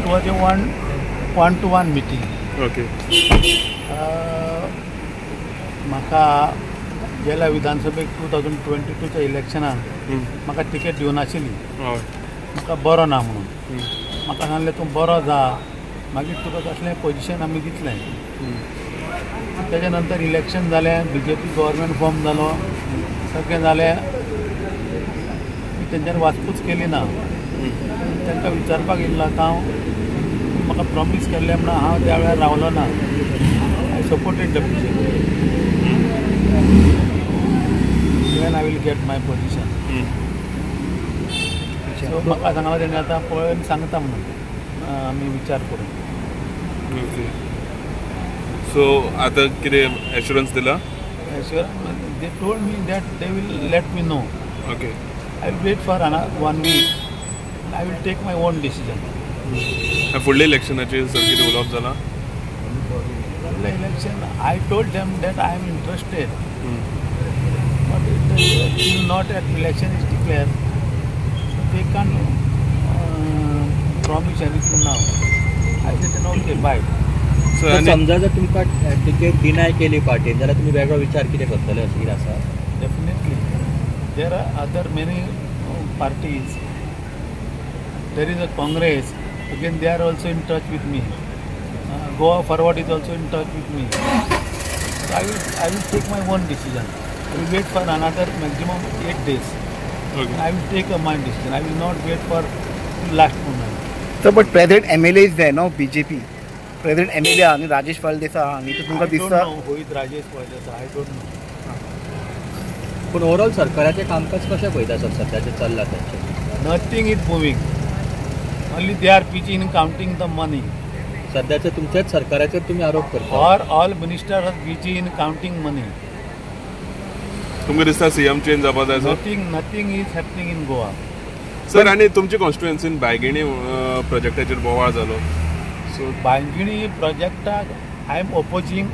It was a one-to-one meeting. Okay. म्हाका गेल्या विधानसभेक 2022च्या इलेक्शनाक म्हाका टिकेट दिवनाशिल्ली. म्हाका बरो ना म्हणून म्हाका सांगलें तूं बरो जा, मागीर तुका कसलें पोजिशन आमी दितलें. तेच्या नंतर इलेक्शन जालें, BJP गव्हर्मेंट फॉर्म जालो, सगळें जालें. तेंच्यांनी वासपूस केली ना. तांकां विचारपाक येयल्लो हांव, म्हाका प्रॉमीस केल्लें म्हणून हांव त्या वेळार रावलो ना. I supported the BJP. When I will get my position. So म्हाका सांगला तेणी आतां पळोवन सांगता म्हणून आमी विचार करून. ओके. सो आतां कितें एश्युरन्स दिला? They told me that they will let me know. Okay. I will wait for 1 week. I will take my own decision. फुडल्या इलेक्शनाचेर सर कितें उलोवप जालां? फुडल्या election I told them that I am interested. But still not at election is declared. So they can't promise anything now. I said okay, bye. समजा जर तुमकां ticket deny केली पार्टीन जाल्यार तुमी वेगळो विचार कितें करतले अशें कितें आसा? Definitely. There are other many parties. There is a Congress. Again, they are also in touch with me. Goa Forward is also in touch with me. So I will take my own decision. I will wait for another maximum 8 days. Okay. I will take my decision. I will not wait for last moment. So, but present MLA is there, no? BJP. Present MLA आणि राजेश फळदेसाय हांणी तर तुमकां दिसता होईत Rajesh Phaldesai. I don't know. पूण overall सरकाराचें कामकाज कशें पळयता सर सद्याचें चल्लां तेंचें? Nothing is moving. Only they are busy in counting the money. सद्याचे तुमच्याच सरकाराचेर तुमी आरोप करता. Or all ministers are busy in counting money. तुमकां दिसता CM चेंज जावपा जाय sir? Nothing is happening in Goa. Sir आनी तुमच्या कॉन्स्टिट्युएन्सीन बायगिणी प्रोजेक्टाचेर बोवाळ जालो. So Bangini project I am opposing.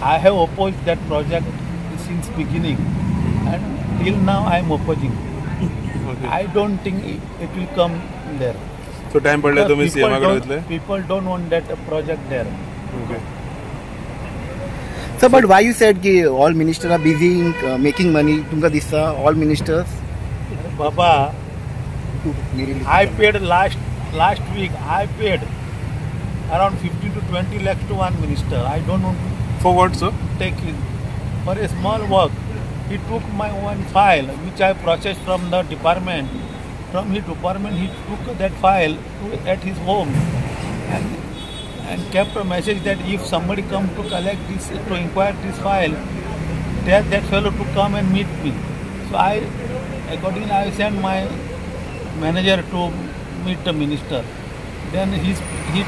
I have opposed that project since beginning, and till now I am opposing. Okay. I don't think it will come there. So time पडले तुम्ही CM कडे वतले? People don't want that project there. Okay. So, but why you said कि all ministers are busy in making money? तुमकां दिसता all ministers? Baba, I paid last week. I paid around 50 to 20 lakhs to one minister. I don't want to For what, sir? take it for a small work. He took my one file which I processed from the department. From his department, he took that file at his home and kept a message that if somebody come to collect this, to inquire this file, tell that fellow to come and meet me. So accordingly, I sent my manager to meet the minister. Then he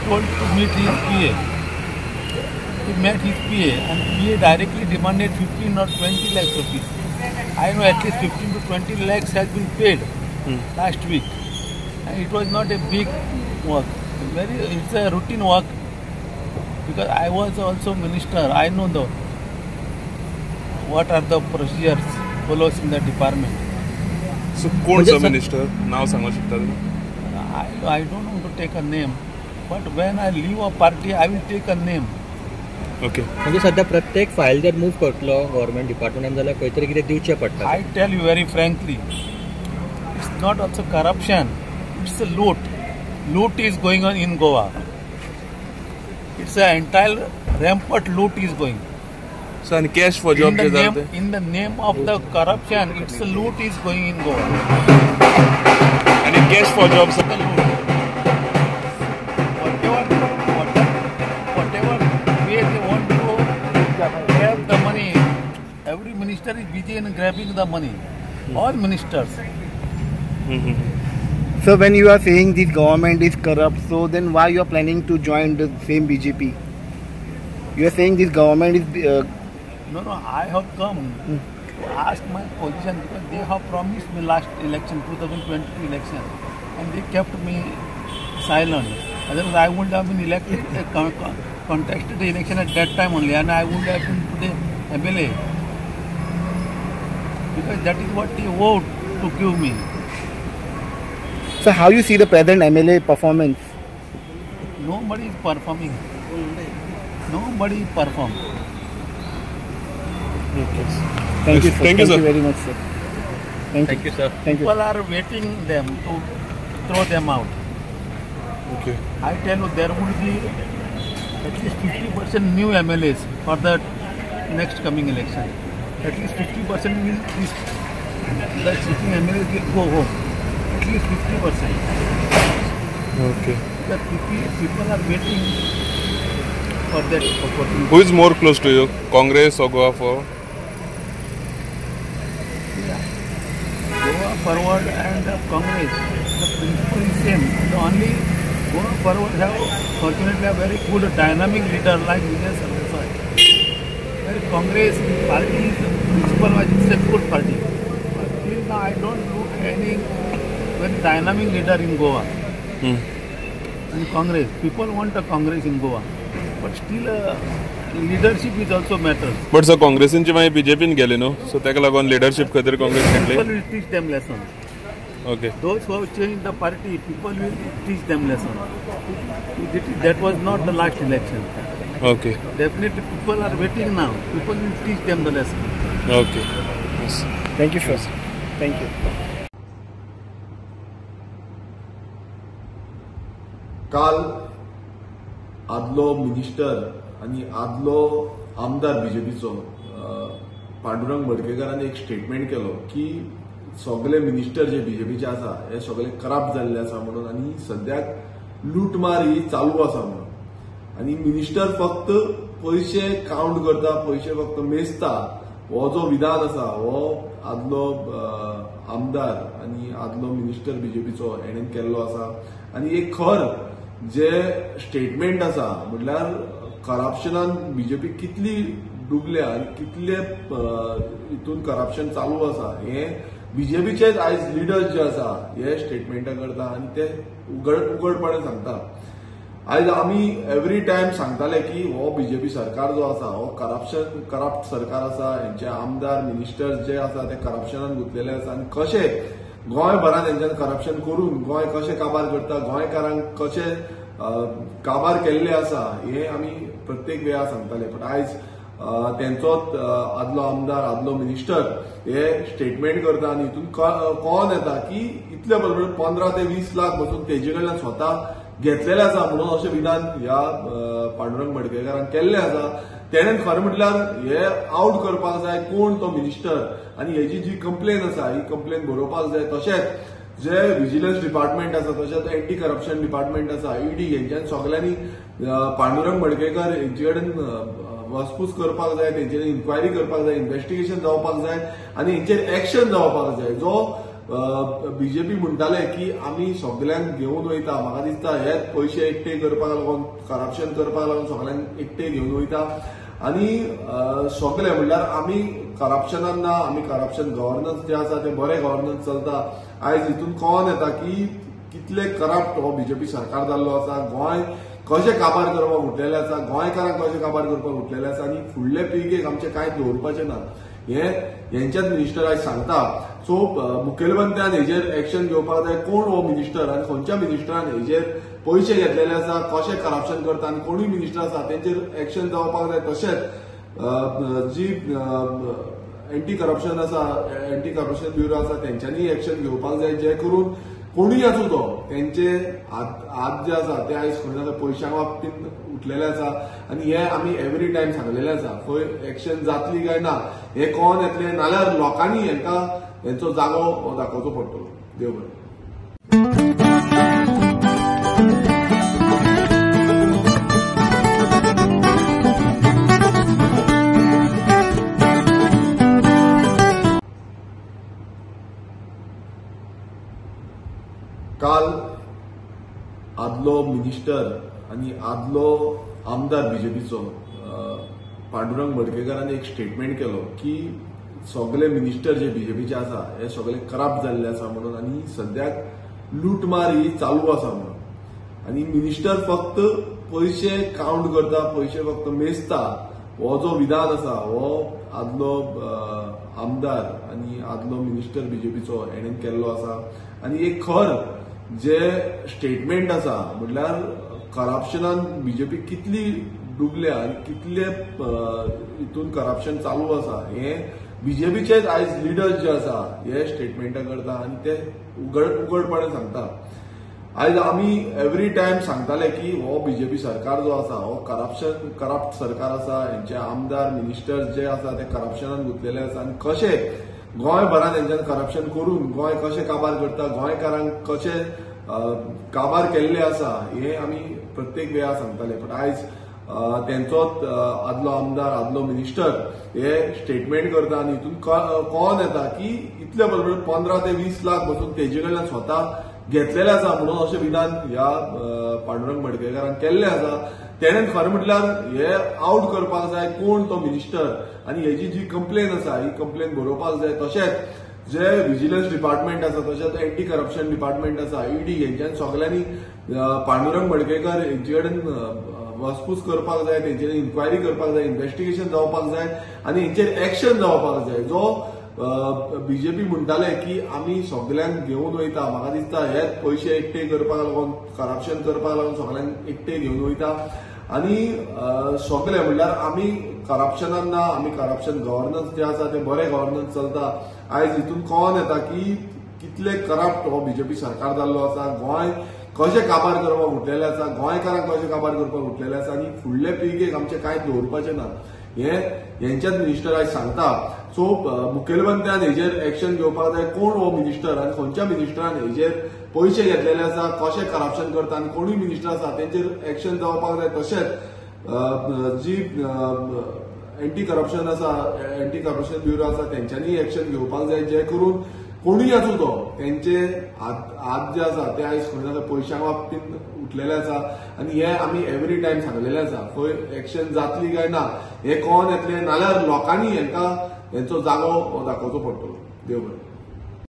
told to meet his PA. He met his PA, and PA directly demanded 15 or 20 lakhs rupees. I know at least 15 to 20 lakhs has been paid last week. And it was not a big work. It's a routine work because I was also minister. I know what are the procedures follows in the department. So कोण sir minister नाव सांगू शकता तुम्ही? I don't want to take a name, but when I leave a party, I will take a name. Okay. म्हणजे सध्या प्रत्येक file जर move करतलो government डिपार्टमेंटान जाल्यार खंय तरी कितें दिवचें पडटा. I tell you very frankly, it's not also corruption, it's a loot. Loot is going on in Goa. It's an entire rampant loot is going. So and cash for job In the name of the corruption, it's a loot is going in Goa. And cash for jobs. Whatever way they want to grab the money, every minister is busy in grabbing the money. All ministers. So when you are saying this government is corrupt, so then why you are planning to join the same BJP? You are saying this government is... No, I have come to ask my position because they have promised me last election, 2022 election, and they kept me silent. Otherwise, I would have been elected, contested the election at that time only, and I would have been today MLA. Because that is what they vote to give me. So how you see the present MLA performance? Nobody is performing. Nobody perform. Okay. Thank you, sir. Thank you, sir. very much, sir. Thank you, sir. Thank you. People are waiting them to throw them out. Okay. I tell you, there would be at least 50% new MLAs for the next coming election. At least 50% will the sitting MLAs will go home. At least 50%. Okay. The people are waiting for that opportunity. Who is more close to you, Congress or Goa Forward? Goa Forward and Congress, the principle is same. The only Goa Forward have fortunately a very good dynamic leader like Vijay Sardesai. Where Congress party is principle-wise it's a good party. But till now I don't look any very dynamic leader in Goa. And Congress, people want a Congress in Goa, but still leadership is also matters. But sir काँग्रेसींची मागीर बीजेपीन गेले न्हू, so ताका लागून leadership खातीर काँग्रेस घेतली. People will teach them lessons. Okay. Those who have changed the party, people will teach them lessons. That was not the last election. Okay. Definitely people are waiting now. People will teach them the lesson. Okay. Thank you, sir. Thank you. काल आदलो minister आणि आदलो आमदार बीजेपीचो पांडुरंग मडकेकारान एक statement केलो की सगळे minister जे बीजेपीचे आसा हे सगळे करप्ट जाल्ले आसा म्हणून आणि सद्याक लूटमार ही चालू आसा म्हणून आणि मिनिस्टर फक्त पैसे काउंट करता, पैसे फक्त मेजता. हो जो विधान आसा हो आदलो आमदार आणि आदलो मिनिस्टर बीजेपीचो हेणेन केल्लो आसा. आणि एक खर जे स्टेटमेंट आसा म्हटल्यार करप्शनान बीजेपी कितली डुबल्या आणि कितले हितून करप्शन चालू आसा हे बीजेपीचेच आयज लिडर्स जे आसा हे स्टेटमेंटा करता आणि ते उघडपणे सांगता. आयज आमी एवरी टायम सांगताले की हो बीजेपी सरकार जो आसा हो करप्ट सरकार आसा. हेंचे आमदार मिनिस्टर्स जे आसा ते करप्शनान गुंतलेले आसा आणि कशे गोंयभरात हेंच्यान करप्शन करून गोंय कशें काबार करता, गोंयकारांक कशें काबार केल्ले आसा हे आमी प्रत्येक वेळार सांगताले. पण आयज तेंचोच आदलो आमदार आदलो मिनिस्टर हे स्टेटमेंट करता आणि हितून कळोन येता की इतले बरोबर 15 ते 20 लाख बसून तेजे कडल्यान स्वता घेतलेले आसा म्हणून अशें विधान ह्या पांडुरंग मडकेकारान केल्लें आसा. तेणेन खरें म्हटल्यार हे आउट करपाक जाय कोण तो मिनिस्टर आणि हेजी जी कंप्लेन आसा ही कंप्लेन बरोवपाक जाय. तशेंच जे विजिलन्स डिपार्टमेंट आसा तशेंच एंटी करप्शन डिपार्टमेंट आसा ईडी हेंच्यान सगळ्यांनी पांडुरंग मडकेकार हेंचे कडेन वसपूस करपाक जाय, तेंचेर इन्क्वायरी करपाक जाय, इन्व्हेस्टिगेशन जावपाक जाय आणि हेंचेर एक्शन जावपाक जाय. जो बीजेपी म्हणटाले की आमी सगळ्यांक घेवन वयता, म्हाका दिसता हेच पयशे एकटे करपाक लागून करप्शन करपाक लागून सगळ्यांक एकटे घेवन वयता आणि सगळे म्हणल्यार आमी करप्शनान ना, आमी करप्शन गव्हर्नन्स जे आसा ते बरे गव्हर्नन्स चलता. आयज हितून कळोन येता की कितले करप्ट हो बीजेपी सरकार जाल्लो आसा. गोंय कशें काबार करपाक उठलेले आसा, गोंयकारांक कशें काबार करपाक उठलेले आसा आणि फुडले पिळगेक आमचे कांय दवरपाचें ना हे हेंच्याच मिनिस्टर आयज सांगता. सो मुखेलमंत्र्यान हेजेर एक्शन घेवपाक जाय. कोण हो मिनिस्टर आणि खंयच्या मिनिस्टरान हेजेर पयशे घेतलेले आसा, कशें करप्शन करता आणि कोणूय मिनिस्टर आसा तेंचेर एक्शन जावपाक जाय. तशेंच जी एंटी करप्शन आसा, एंटी करप्शन ब्युरो आसा तेंच्यांनी एक्शन घेवपाक जाय जे करून कोणूय आसूं तो तेंचे हात जे आसा ते आयज खंय ना खंय पयशां बाबतींत उठलेले आसा आणि हे आमी एवरी टायम सांगलेले आसा. खंय एक्शन जातली काय ना हे कळोन येतले, नाल्यार लोकांनी हेंचो जागो दाखोवचो पडटलो. देव बरें. काल आदलो मिनिस्टर आणि आदलो आमदार बीजेपीचो पांडुरंग मडकेकारान एक स्टेटमेंट केलो की सगळे मिनिस्टर जे बीजेपीचे आसा हे सगळे करप्ट जाल्ले आसा म्हणून आणि सद्याक लूटमार ही चालू आसा म्हणून आणि मिनिस्टर फक्त पैसे काउंट करता, पैसे फक्त मेजता. हो जो विधान आसा हो आदलो आमदार आणि आदलो मिनिस्टर बीजेपीचो हेणेन केल्लो आसा. आणि एक खर जे स्टेटमेंट आसा म्हटल्यार करप्शनान बीजेपी कितली डुबल्या आनी कितले हितून करप्शन चालू आसा हे बीजेपीचेच आयज लिडर्स जे आसा हे स्टेटमेंटां करता आनी ते उघडपणे सांगता. आयज आमी एवरी टायम सांगताले की हो बीजेपी सरकार जो आसा हो करप्ट सरकार आसा, हेंचे आमदार मिनिस्टर्स जे आसा ते करप्शनान गुंतलेले आसा आनी कशे गोंयभरान हेंच्यान करप्शन करून गोंय कशें काबार करता, गोंयकारांक कशे काबार केल्ले आसा हे आमी प्रत्येक वेळा सांगताले. पण आयज तेंचोच आदलो आमदार आदलो मिनिस्टर हे स्टेटमेंट करता आनी हितून कळोन येता की इतले बरोबर 15 ते 20 लाख बसून तेजे कडल्यान स्वता घेतलेले आसा म्हणून अशें विधान ह्या पांडुरंग मडकयकारान केल्लें आसा. तेणेन खरें म्हटल्यार हे आउट करपाक जाय कोण तो मिनिस्टर आनी हेजी जी कंप्लेन आसा ही कंप्लेन बरोवपाक जाय. तशेंच जे विजिलन्स डिपार्टमेंट आसा तशेंच एंटी करप्शन डिपार्टमेंट आसा ईडी हेंच्यान सगळ्यांनी पांडुरंग मडकयकार हेंचे कडेन वसपूस करपाक जाय, तेंचेर इन्क्वायरी करपाक जाय, इन्व्हेस्टिगेशन जावपाक जाय आनी हेंचेर एक्शन जावपाक जाय. जो बीजेपी म्हणटाले की आमी सगळ्यांक घेवन वयता, म्हाका दिसता हेच पयशे एकटे करपाक लागून करप्शन करपाक लागून सगळ्यांक एकटे घेवन वयता आनी सगळे म्हणल्यार आमी करप्शनान ना, आमी करप्शन गव्हर्नन्स जे आसा ते बरे गव्हर्नन्स चलता. आयज हितून कळोन येता की कितले करप्ट हो बीजेपी सरकार जाल्लो आसा, गोंय कशें काबार करपाक उठलेले आसा, गोंयकारांक कशें काबार करपाक उठलेले आसा आनी फुडले पिळगेक आमचें कांयच दवरपाचें ना हेंच्याच मिनिस्टर आयज सांगता. सो मुखेलमंत्र्यान हेजेर एक्शन घेवपाक जाय. कोण हो मिनिस्टर आनी खंयच्या मिनिस्टरान हेजेर पयशे घेतलेले आसा, कशें करप्शन करता आनी कोणूय मिनिस्टर आसा तेंचेर एक्शन जावपाक जाय. तशेंच जी एंटी करप्शन आसा, एंटी करप्शन ब्युरो आसा तेंच्यांनी एक्शन घेवपाक जाय जे करून कोणूय आसूं तो तेंचे हात जे आसा ते आयज खंय ना खंय पयशां बाबतींत उठलेले आसा आनी हे आमी एवरी टायम सांगलेले आसा. खंय एक्शन जातली काय ना हे कळोन येतलें नाल्यार लोकांनी हेंचो जागो दाखोवचो पडटलो. देव बरें.